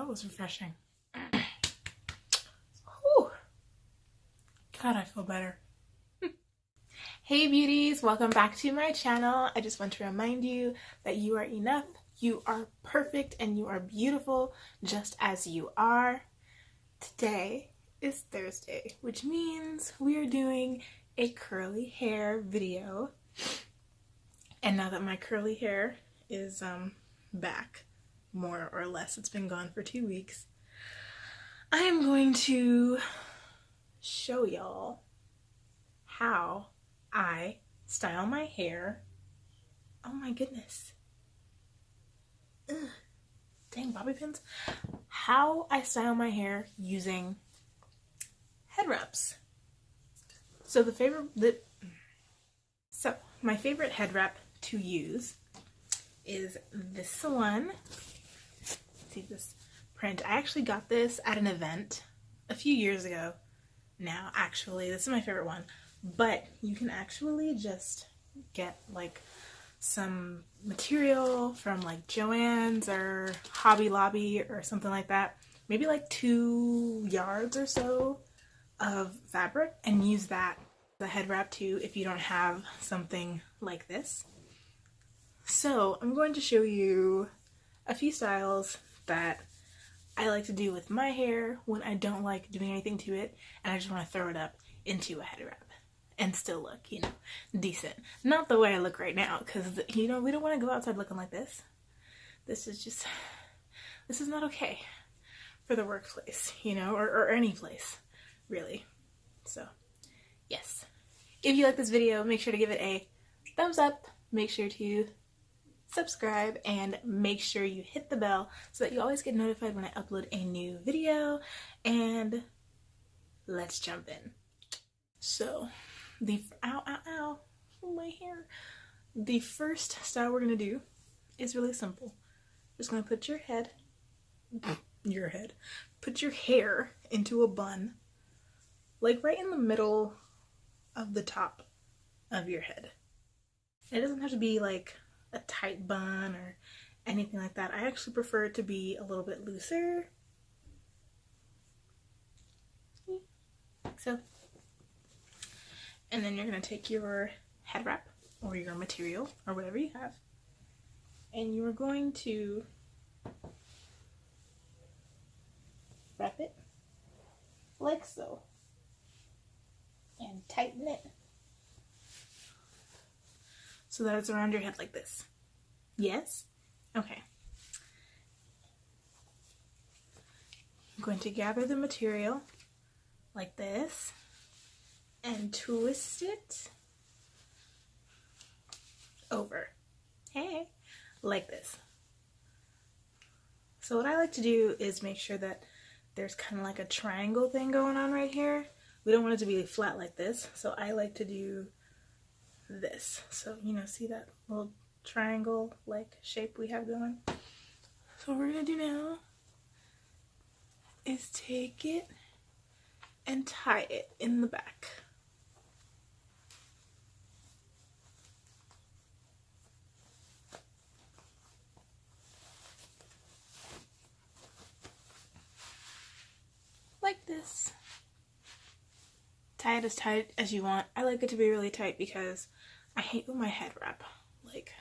that was refreshing. Whew. God, I feel better. Hey beauties, welcome back to my channel. I just want to remind you that you are enough, you are perfect, and you are beautiful just as you are. Today is Thursday, which means we are doing a curly hair video. And now that my curly hair is back, more or less, it's been gone for 2 weeks, I am going to show y'all how I style my hair. Oh my goodness. Ugh. Dang bobby pins. How I style my hair using head wraps. So my favorite head wrap to use is this one. See this print. I actually got this at an event a few years ago. Now, actually, this is my favorite one. But you can actually just get like some material from like Joann's or Hobby Lobby or something like that. Maybe like 2 yards or so of fabric and use that as a head wrap too if you don't have something like this. So I'm going to show you a few styles that I like to do with my hair when I don't like doing anything to it and I just want to throw it up into a head wrap and still look, you know, decent. Not the way I look right now, because, you know, we don't want to go outside looking like this. This is not okay for the workplace, you know, or any place, really. So, yes. If you like this video, make sure to give it a thumbs up. Make sure to subscribe and make sure you hit the bell so that you always get notified when I upload a new video. And let's jump in. So, ow, my hair. The first style we're gonna do is really simple. Just gonna put your hair into a bun, like right in the middle of the top of your head. It doesn't have to be like a tight bun or anything like that. I actually prefer it to be a little bit looser. Like so. And then you're going to take your head wrap or your material or whatever you have, and you are going to wrap it like so and tighten it so that it's around your head like this. Yes? Okay. I'm going to gather the material like this and twist it over, hey, like this. So what I like to do is make sure that there's kind of like a triangle thing going on right here. We don't want it to be flat like this, so I like to do this. So, you know, see that little triangle like shape we have going? So what we're gonna do now is take it and tie it in the back. Like this. Tie it as tight as you want. I like it to be really tight because I hate when my head wrap like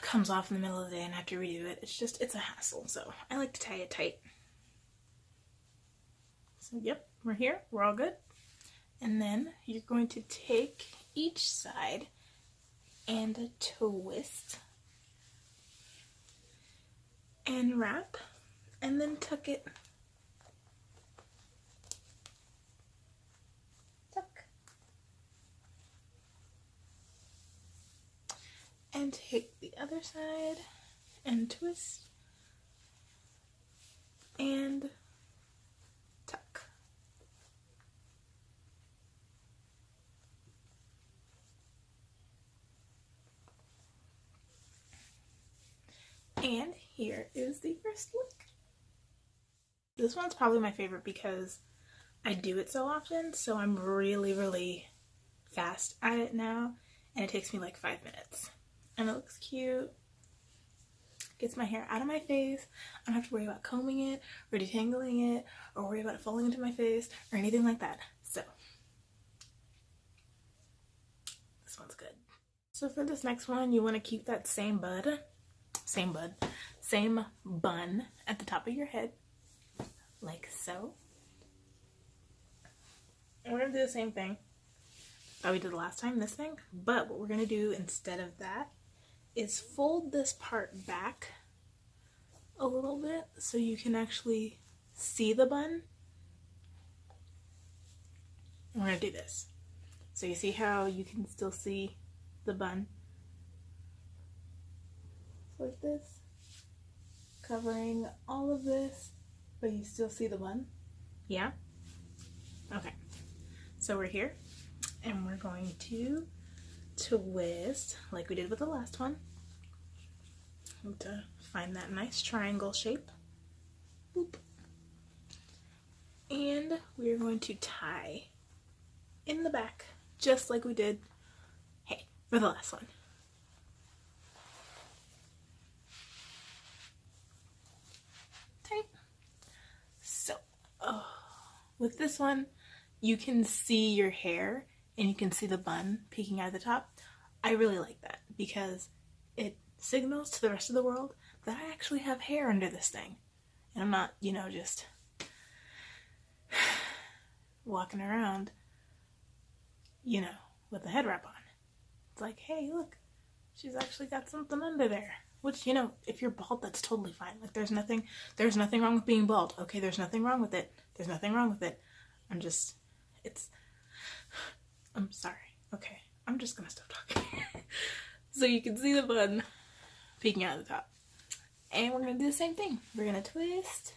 comes off in the middle of the day and I have to redo it. It's a hassle, so I like to tie it tight. So yep, we're here, we're all good. And then you're going to take each side and twist and wrap and then tuck it. And take the other side and twist and tuck. And here is the first look. This one's probably my favorite because I do it so often, so I'm really fast at it now, and it takes me like 5 minutes. And it looks cute. gets my hair out of my face. I don't have to worry about combing it or detangling it or worry about it falling into my face or anything like that. So this one's good. So for this next one, you want to keep that same bun at the top of your head, like so. And we're gonna do the same thing that we did the last time, this thing, but what we're gonna do instead of that is fold this part back a little bit so you can actually see the bun. And we're gonna do this. So you see how you can still see the bun? Like this, covering all of this, but you still see the bun? Yeah? Okay. So we're here, and we're going to twist like we did with the last one to find that nice triangle shape. Boop. And we're going to tie in the back just like we did, hey, for the last one. Tight. So, with this one, you can see your hair and you can see the bun peeking out of the top. I really like that because it signals to the rest of the world that I actually have hair under this thing. And I'm not, you know, just walking around, you know, with a head wrap on. It's like, hey, look, she's actually got something under there. Which, you know, if you're bald, that's totally fine. Like, there's nothing wrong with being bald. Okay, there's nothing wrong with it. There's nothing wrong with it. I'm sorry. Okay, I'm just gonna stop talking. So you can see the bun peeking out of the top. And we're gonna do the same thing. We're gonna twist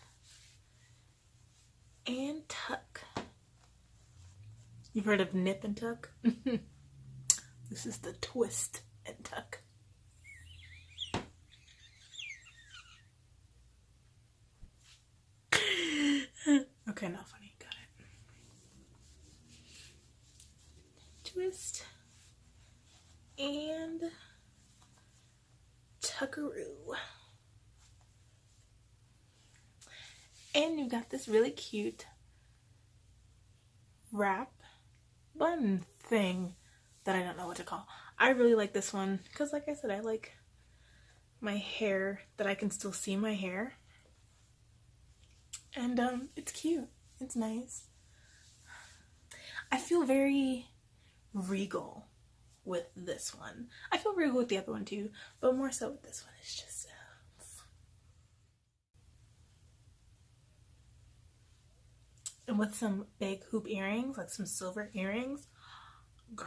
and tuck. You've heard of nip and tuck? This is the twist and tuck. Okay, not funny. Got it. Twist and tuckaroo. And you've got this really cute wrap bun thing that I don't know what to call. I really like this one because, like I said, I like my hair, that I can still see my hair. And it's cute. It's nice. I feel very regal with this one. I feel regal with the other one too, but more so with this one. It's just and with some big hoop earrings, like some silver earrings. Girl.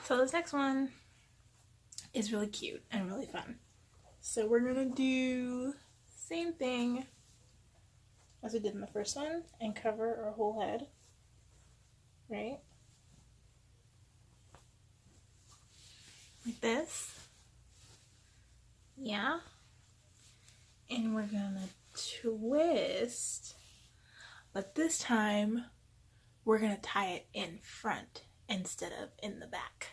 So this next one is really cute and really fun. So we're gonna do the same thing as we did in the first one and cover our whole head, right? Like this. Yeah. And we're gonna twist, but this time we're gonna tie it in front instead of in the back.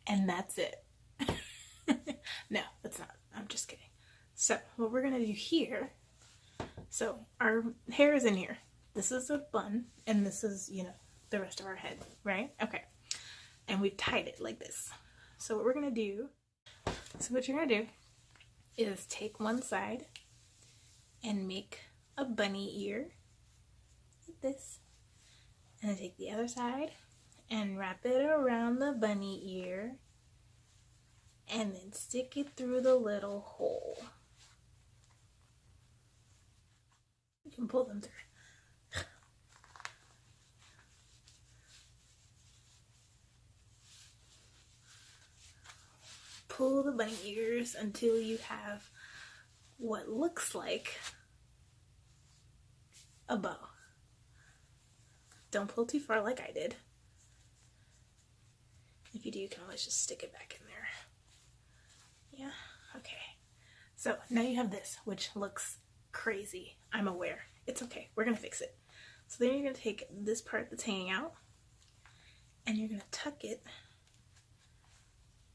And that's it. No, that's not. I'm just kidding. So what we're gonna do here, so our hair is in here. This is a bun, and this is, you know, the rest of our head, right? Okay. And we've tied it like this. So what we're gonna do, what you're gonna do is take one side and make a bunny ear like this. And then take the other side and wrap it around the bunny ear. And then stick it through the little hole. You can pull them through. Pull the bunny ears until you have what looks like a bow. Don't pull too far like I did. If you do, you can always just stick it back in there. Yeah, okay. So now you have this, which looks crazy. I'm aware. It's okay. We're gonna fix it. So then you're gonna take this part that's hanging out and you're gonna tuck it.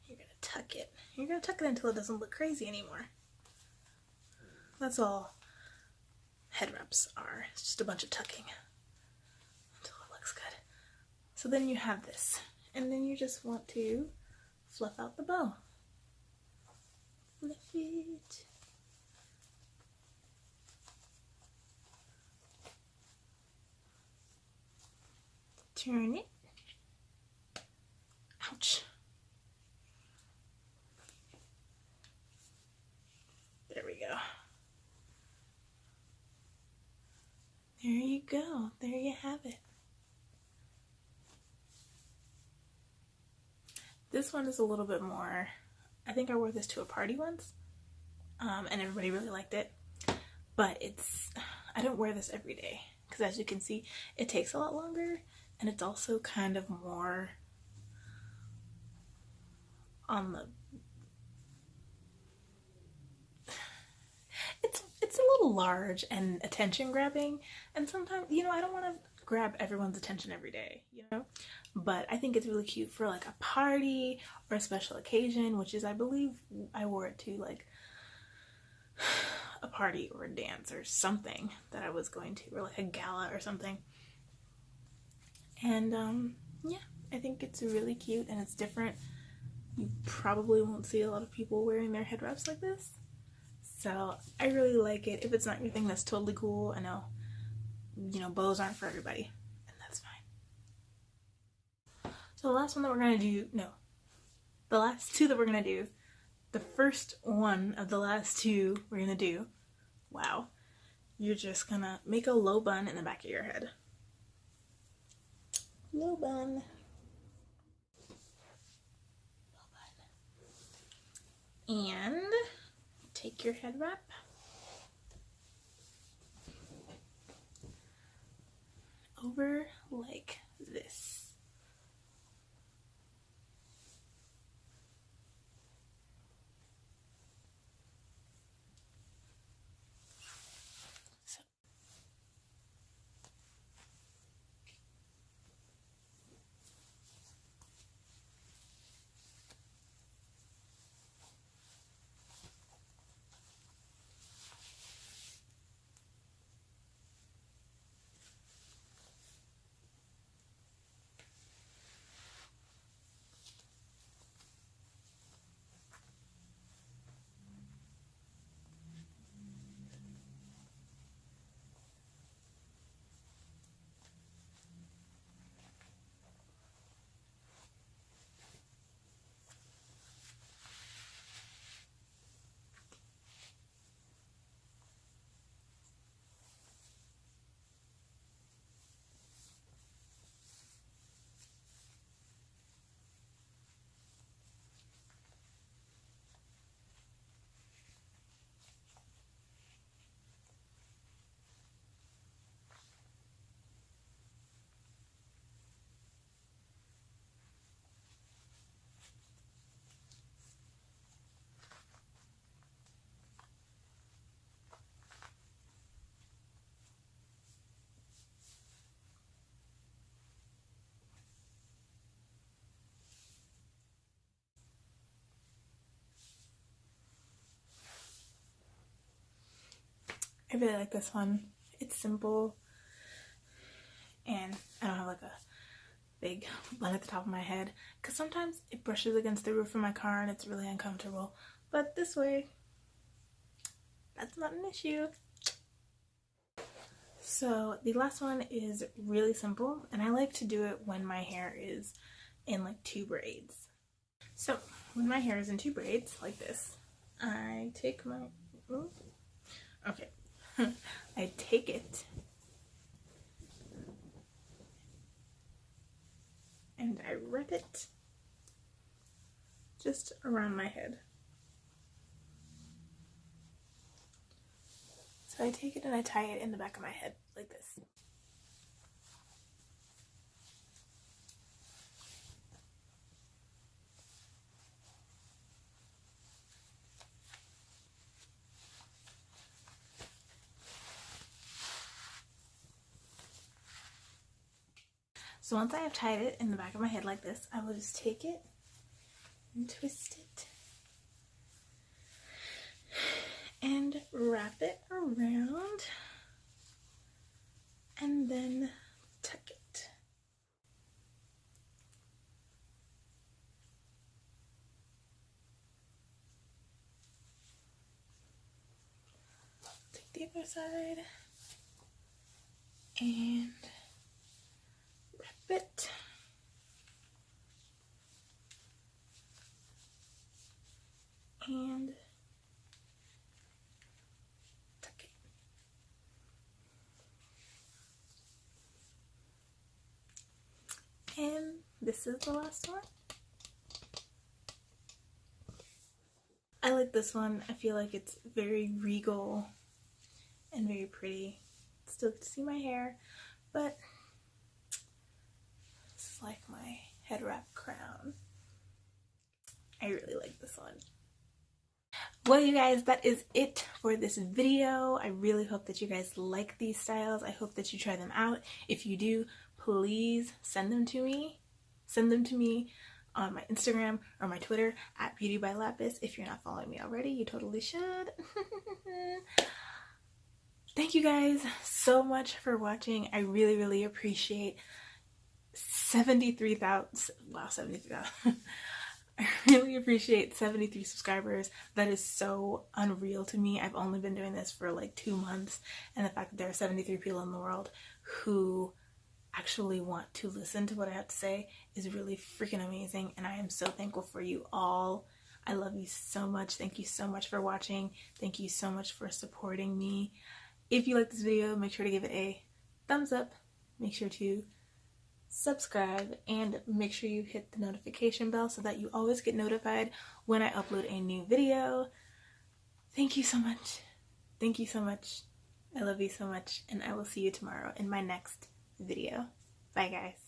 You're gonna tuck it. You're gonna tuck it until it doesn't look crazy anymore. That's all head wraps are. It's just a bunch of tucking until it looks good. So then you have this, and then you just want to fluff out the bow. Fluff it. Turn it. Ouch. There we go. There you go. There you have it. This one is a little bit more, I think I wore this to a party once, and everybody really liked it, but I don't wear this every day, because as you can see, it takes a lot longer, and it's also kind of more on the, it's a little large and attention grabbing, and sometimes, you know, I don't want to grab everyone's attention every day, you know, but I think it's really cute for like a party or a special occasion, which is, I believe I wore it to like a party or a dance or something that I was going to, or like a gala or something. And yeah, I think it's really cute and it's different. You probably won't see a lot of people wearing their head wraps like this, so I really like it. If it's not your thing, that's totally cool. I know, you know, bows aren't for everybody, and that's fine. So the last one that we're gonna do, no, the last two that we're gonna do, the first one of the last two we're gonna do, wow, you're just gonna make a low bun in the back of your head. Low bun. And take your head wrap, over like this. So. I really like this one. It's simple, and I don't have like a big bun at the top of my head, because sometimes it brushes against the roof of my car and it's really uncomfortable, but this way, that's not an issue. So the last one is really simple, and I like to do it when my hair is in like 2 braids. So when my hair is in 2 braids like this, I take my, okay, I take it and I wrap it just around my head. So I take it and I tie it in the back of my head like this. So once I have tied it in the back of my head like this, I will just take it and twist it and wrap it around and then tuck it. Take the other side and wrap it. And tuck it. And this is the last one. I like this one. I feel like it's very regal and very pretty. Still get to see my hair, but this is like my head wrap crown. I really like this one. Well, you guys, that is it for this video. I really hope that you guys like these styles. I hope that you try them out. If you do, please send them to me. Send them to me on my Instagram or my Twitter at Beauty by Lapis. If you're not following me already, you totally should. Thank you guys so much for watching. I really, really appreciate 73,000. Wow, 73,000. I really appreciate 73 subscribers. That is so unreal to me. I've only been doing this for like 2 months, and the fact that there are 73 people in the world who actually want to listen to what I have to say is really freaking amazing, and I am so thankful for you all. I love you so much. Thank you so much for watching. Thank you so much for supporting me. If you like this video, make sure to give it a thumbs up. Make sure to subscribe and make sure you hit the notification bell so that you always get notified when I upload a new video. Thank you so much. Thank you so much. I love you so much, and I will see you tomorrow in my next video. Bye guys.